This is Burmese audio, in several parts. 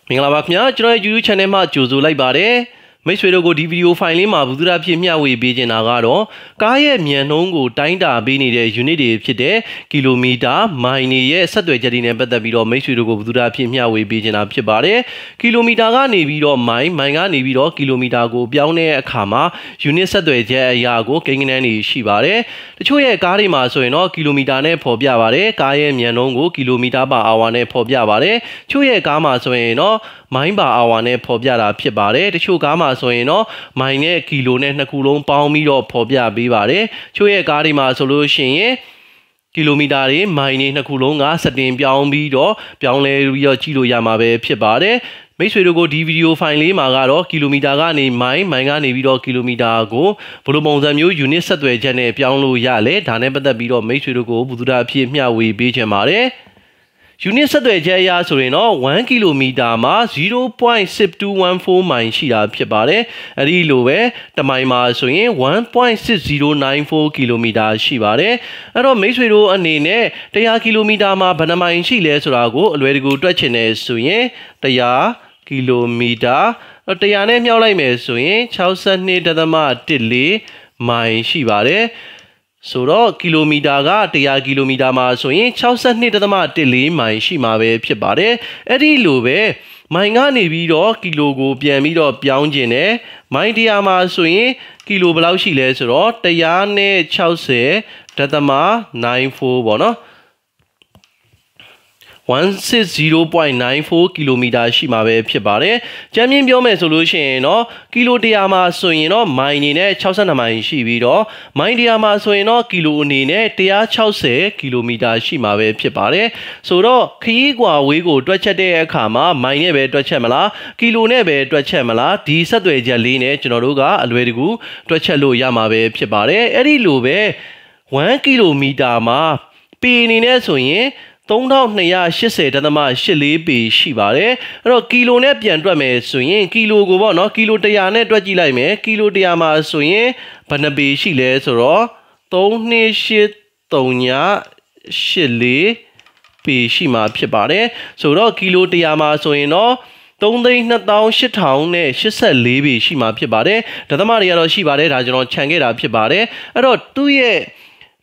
မင်္ဂလာပါခင်ဗျာကျွန်တော်ရဲ့ YouTube channel မှာကြိုဆိုလိုက်ပါတယ်မိတ်ဆွေတို့ကိုဒီဗီဒီယိုဖိုင်လေးမှာဘူးသူရဖြစ်မျှဝေပေးနေတာကတော့ကားရဲ့မြန်နှုန်းကိုတိုင်းတာပေးနေတဲ့ unit တွေဖြစ်တဲ့ကီလိုမီတာမိုင်တွေရဲ့ဆက်သွယ်ချက်တွေနဲ့ပတ်သက်ပြီးတော့မိတ်ဆွေတို့ကိုဘူးသူရဖြစ်မျှဝေပေးနေတာဖြစ်ပါတယ်ကီလိုမီတာကနေပြီးတော့မိုင်ကနေပြီးတော့ကီလိုမီတာကိုပြောင်းတဲ့အခါမှာ unit ဆက်သွယ်ချက်အရာကိုကိန်းဂဏန်းတွေရှိပါတယ်တချို့ရဲ့ကားတွေမှာဆိုရင်တော့ကီလိုမီတာနဲ့ဖော်ပြပါတယ်ကားရဲ့မြန်နှုန်းကိုကီလိုမီတာပါအာဝါနဲ့ဖော်ပြပါတယ်ချို့ရဲ့ကားမှာဆိုရင်တော့မိုင်ပါအာဝါနဲ့ဖော်ပြတာဖြစ်ပါတယ်တချို့ကားမှာဆိုရင်တော့မိုင်နဲ့ကီလိုနဲ့နှစ်ခုလုံးပေါင်းပြီးတော့ဖော်ပြပေးပါတယ်ချို့ရဲ့ကားတွေမှာဆိုလို့ရှိရင်ကီလိုမီတာတွေမိုင်တွေနှစ်ခုလုံးကစတင်ပြောင်းပြီးတော့ပြောင်းလဲပြီးတော့ကြည့်လို့ရမှာပဲဖြစ်ပါတယ်မိတ်ဆွေတို့ကိုဒီဗီဒီယိုဖိုင်လေးမှာကတော့ကီလိုမီတာကနေမိုင်ကနေပြီးတော့ကီလိုမီတာကိုဘယ်လိုပုံစံမျိုး unit ဆက်သွယ်ချက်နဲ့ပြောင်းလို့ရလဲဒါနဲ့ပတ်သက်ပြီးတော့မိတ်ဆွေတို့ကိုဘုသူဒအဖြစ်မျှဝေပေးချင်ပါတယ်unit ဆက်သွယ်ချက်အရဆိုရင်တော့1 ကီလိုမီတာမှာ0.6214 မိုင်ရှိတာဖြစ်ပါတယ်အဲ့ဒီလိုပဲတမိုင်မှာဆိုရင်1.6094 ကီလိုမီတာရှိပါတယ်အဲ့တော့မိတ်ဆွေတို့အနေနဲ့100 ကီလိုမီတာမှာဘယ်နှမိုင်ရှိလဲဆိုတာကိုအလွယ်တကူတွက်ချင်တယ်ဆိုရင်100 ကီလိုမီတာ100နဲ့မြှောက်လိုက်မယ်ဆိုရင်62.14 မိုင်ရှိပါတယ်ဆိုတော့ကီလိုမီတာက100 ကီလိုမီတာမှာဆိုရင်62.14 မိုင်ရှိမှာပဲဖြစ်ပါတယ်အဲ့ဒီလိုပဲမိုင်ကနေပြီးတော့ကီလိုကိုပြန်ပြီးတော့ပြောင်းခြင်းနဲ့မိုင်100မှာဆိုရင်ကီလိုဘယ်လောက်ရှိလဲဆိုတော့160.94ပေါ့နော်160.94 ကီလိုမီတာရှိမှာပဲဖြစ်ပါတယ်။ကျမ်းမြင့်ပြောမယ်ဆိုလို့ရှိရင်တော့ကီလို100မှာဆိုရင်တော့မိုင်အနေနဲ့62မိုင်ရှိပြီးတော့မိုင်100မှာဆိုရင်တော့ကီလိုအနေနဲ့160ကီလိုမီတာရှိမှာပဲဖြစ်ပါတယ်။ဆိုတော့ခရီးကွာဝေးကိုတွက်ချက်တဲ့အခါမှာမိုင်နဲ့ပဲတွက်ချက်မလားကီလိုနဲ့ပဲတွက်ချက်မလားဒီဆက်သွယ်ချက်လေးနဲ့ကျွန်တော်တို့ကအလွယ်တကူတွက်ချက်လို့ရမှာပဲဖြစ်ပါတယ်။အဲ့ဒီလိုပဲ1 ကီလိုမီတာမှာပေအနေနဲ့ဆိုရင်3280.84 ပေရှိပါတယ်အဲ့တော့ကီလိုနဲ့ပြန်တွက်မယ်ဆိုရင်ကီလိုကိုပေါ့နော်ကီလို100နဲ့တွက်ကြည့်လိုက်မယ်ကီလို100မှာဆိုရင်ဘယ်နှပေရှိလဲဆိုတော့328384ပေရှိမှာဖြစ်ပါတယ်ဆိုတော့ကီလို100မှာဆိုရင်တော့328,084ပေရှိမှာဖြစ်ပါတယ်ဒသမတွေကတော့ရှိပါတယ်ဒါကျွန်တော်ခြံခဲ့တာဖြစ်ပါတယ်အဲ့တော့သူ့ရဲ့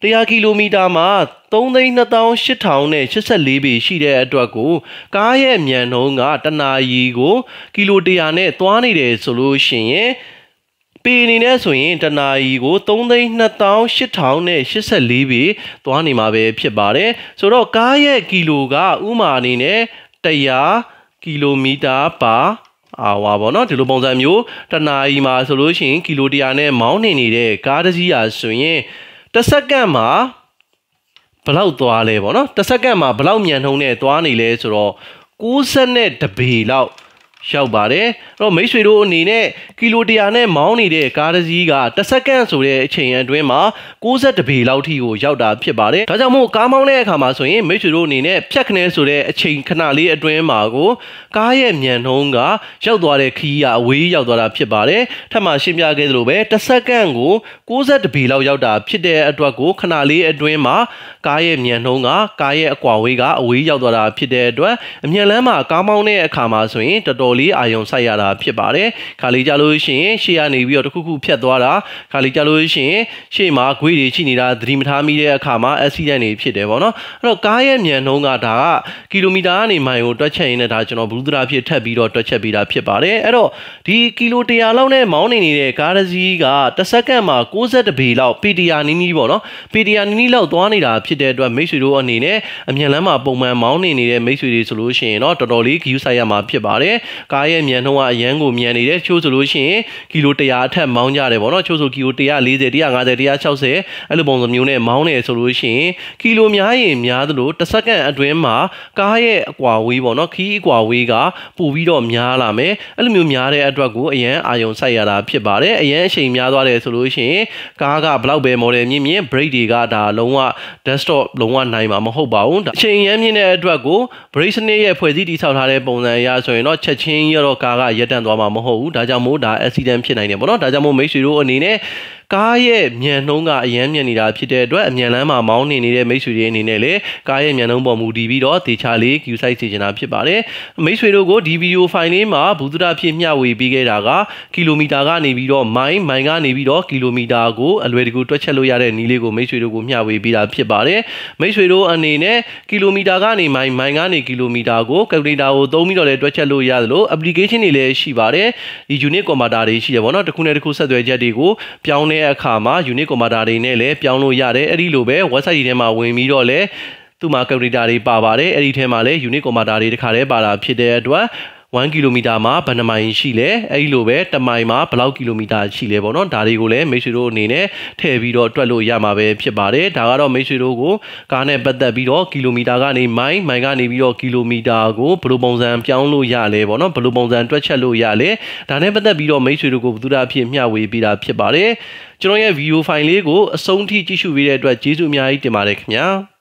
100 ကီလိုမီတာမှာ328,084ပေရှိတဲ့အတွက်ကိုကားရဲ့မြန်နှုန်းကတနာရီကိုကီလို100နဲ့သွားနေတယ်ဆိုလို့ရှိရင်ပေအနေနဲ့ဆိုရင်တနာရီကို328,084ပေသွားနေမှာပဲဖြစ်ပါတယ်ဆိုတော့ကားရဲ့ကီလိုကဥမာအနေနဲ့100 ကီလိုမီတာပါအာဝါပေါ့နော်ဒီလိုပုံစံမျိုးတနာရီမှာဆိုလို့ရှိရင်ကီလို100နဲ့မောင်းနေတဲ့ကားတစ်စီးရာဆိုရင်တစ်စက္ကန့်မှာဘယ်လောက်သွားလဲပေါ့နော်တစ်စက္ကန့်မှာဘယ်လောက်မြန်နှုန်းနဲ့သွားနေလဲဆိုတော့62ပေလောက်ရောက်ပါတယ်အဲ့တော့မိတ်ဆွေတို့အနေနဲ့ကီလို100နဲ့မောင်းနေတဲ့ကားတစ်စီးကတစ်စက္ကန့်ဆိုတဲ့အချိန်အတွင်းမှာ62ပေလောက်ထိကိုရောက်တာဖြစ်ပါတယ်ဒါကြောင့်မို့ကားမောင်းတဲ့အခါမှာဆိုရင်မိတ်ဆွေတို့အနေနဲ့ဖြတ်ခနဲဆိုတဲ့အချိန်ခဏလေးအတွင်းမှာကိုကားရဲ့မြန်နှုန်းကရောက်သွားတဲ့ခီးကအဝေးရောက်သွားတာဖြစ်ပါတယ်ထပ်မရှင်းပြခဲ့သလိုပဲတစ်စက္ကန့်ကို62ပေလောက်ရောက်တာဖြစ်တဲ့အတွက်ကိုခဏလေးအတွင်းမှာကားရဲ့မြန်နှုန်းကကားရဲ့အကွာဝေးကအဝေးရောက်သွားတာဖြစ်တဲ့အတွက်အမြန်လမ်းမှာကားမောင်းတဲ့အခါမှာဆိုရင်တော်တော်လေးအာရုံစိုက်ရတာဖြစ်ပါတယ်ခါလေးကြလို့ရှိရင်ရှေ့ကနေပြီးတော့တစ်ခုခုဖြတ်သွားတာခါလေးကြလို့ရှိရင်ရှေ့မှာဂွေးတွေရှိနေတာသတိမထားမိတဲ့အခါမှာ accident တွေဖြစ်တယ်ပေါ့နော်အဲ့တော့ကားရဲ့မြန်နှုန်းကဒါကကီလိုမီတာကနေမိုင်ကိုတွက်ချက်ရင်းနဲ့ဒါကျွန်တော်ဘလူးသရာဖြစ်ထပ်ပြီးတော့တွက်ချက်ပေးတာဖြစ်ပါတယ်အဲ့တော့ဒီကီလို100လောက်နဲ့မောင်းနေတဲ့ကားတစ်စီးကတစ်စက္ကန့်မှာ62ပေလောက်ပေ100နီးနီးပေါ့နော်ပေ100နီးနီးလောက်သွားနေတာဖြစ်တဲ့အတွက်မိတ်ဆွေတို့အနေနဲ့အမြန်လမ်းမှာပုံမှန်မောင်းနေတဲ့မိတ်ဆွေတွေဆိုလို့ရှိရင်တော့တော်တော်လေးဂယူးဆိုင်ရမှာဖြစ်ပါတယ်ကားရဲ့မြန်နှုန်းကအရန်ကိုမြန်နေတယ်ချို့ဆိုလို့ရှိရင်ကီလို100အထက်မောင်းကြတယ်ပေါ့နော်ချို့ဆိုကီလို140 150 160အဲ့လိုပုံစံမျိုးနဲ့မောင်းနေဆိုလို့ရှိရင်ကီလိုများရင်များသလိုတစ်စက္ကန့်အတွင်းမှာကားရဲ့အကွာဝေးပေါ့နော်ခီးအကွာဝေးကပို့ပြီးတော့များလာမယ်အဲ့လိုမျိုးများတဲ့အတွက်ကိုအရန်အာရုံစိုက်ရတာဖြစ်ပါတယ်အရန်အချိန်များသွားတယ်ဆိုလို့ရှိရင်ကားကဘလောက်ပဲ model မြင့်မြင့် brake တွေကဒါလုံးဝ desktop လုံးဝနိုင်မှာမဟုတ်ပါဘူးအချိန်ရမ်းမြင့်တဲ့အတွက်ကို brake စနစ်ရဲ့ဖွဲ့စည်းတည်ဆောက်ထားတဲ့ပုံစံအရဆိုရင်တော့ချက်ချင်းရတော့ကားကရပ်တန့်သွားမှာမဟုတ်ဘူးဒါကြောင့်မို့ဒါ accident ဖြစ်နိုင်တယ်ပေါ့နော်ဒါကြောင့်မို့မိတ်ဆွေတို့အနေနဲ့ ကားရဲ့မြန်နှုန်းကအရန်မြန်နေတာဖြစ်တဲ့အတွက်အမြန်လမ်းမှာမောင်းနေတဲ့မိတ်ဆွေတွေအနေနဲ့လည်းကားရဲ့မြန်နှုန်းပေါ်မူတည်ပြီးတော့တေချာလေး Q site စေချင်တာဖြစ်ပါတယ်မိတ်ဆွေတို့ကိုဒီဗီဒီယိုဖိုင်လေးမှာဘူဒ္ဓဖြစ်မျှဝေပေးခဲ့တာကကီလိုမီတာကနေပြီးတော့မိုင်ကနေပြီးတော့ကီလိုမီတာကိုအလွယ်တကူတွက်ချက်လို့ရတဲ့နည်းလေးကိုမိတ်ဆွေတို့ကိုမျှဝေပေးတာဖြစ်ပါတယ်မိတ်ဆွေတို့အနေနဲ့ကီလိုမီတာကနေမိုင်ကနေကီလိုမီတာကို calculator ကိုသုံးပြီးတော့လည်းတွက်ချက်လို့ရတယ်လို့ application တွေလည်းရှိပါတယ်ဒီ unit converter တွေရှိတယ်ပေါ့နော်တစ်ခုနဲ့တစ်ခုဆက်သွယ်ချက်တွေကိုပြောင်းတဲ့အခါမှာ unit converter တွေနဲ့လည်းပြောင်းလို့ရတယ်အဲ့ဒီလိုပဲ website တွေထဲမှာဝင်ပြီးတော့လည်းသူ့မှာ calculator တွေပါပါတယ်အဲ့ဒီထဲမှာလည်း unit converter တွေတစ်ခါတည်းပါတာဖြစ်တဲ့အတွက်1 ကီလိုမီတာမှာဘယ်နှမိုင်ရှိလဲအဲ့ဒီလိုပဲ1မိုင်မှာဘယ်လောက်ကီလိုမီတာရှိလဲပေါ့နော်ဒါတွေကိုလည်းမိတ်ဆွေတို့အနေနဲ့ထည့်ပြီးတော့တွက်လို့ရမှာပဲဖြစ်ပါတယ်ဒါကတော့မိတ်ဆွေတို့ကိုကားနဲ့ပတ်သက်ပြီးတော့ကီလိုမီတာကနေမိုင်ကနေပြီးတော့ကီလိုမီတာကိုဘယ်လိုပုံစံပြောင်းလို့ရလဲပေါ့နော်ဘယ်လိုပုံစံတွက်ချက်လို့ရလဲဒါနဲ့ပတ်သက်ပြီးတော့မိတ်ဆွေတို့ကိုဘယ်သူအဖြစ်မျှဝေပေးတာဖြစ်ပါတယ်ကျွန်တော်ရဲ့ဗီဒီယိုဖိုင်လေးကိုအဆုံးထိကြည့်ရှုပေးတဲ့အတွက်ကျေးဇူးအများကြီးတင်ပါတယ်ခင်ဗျာ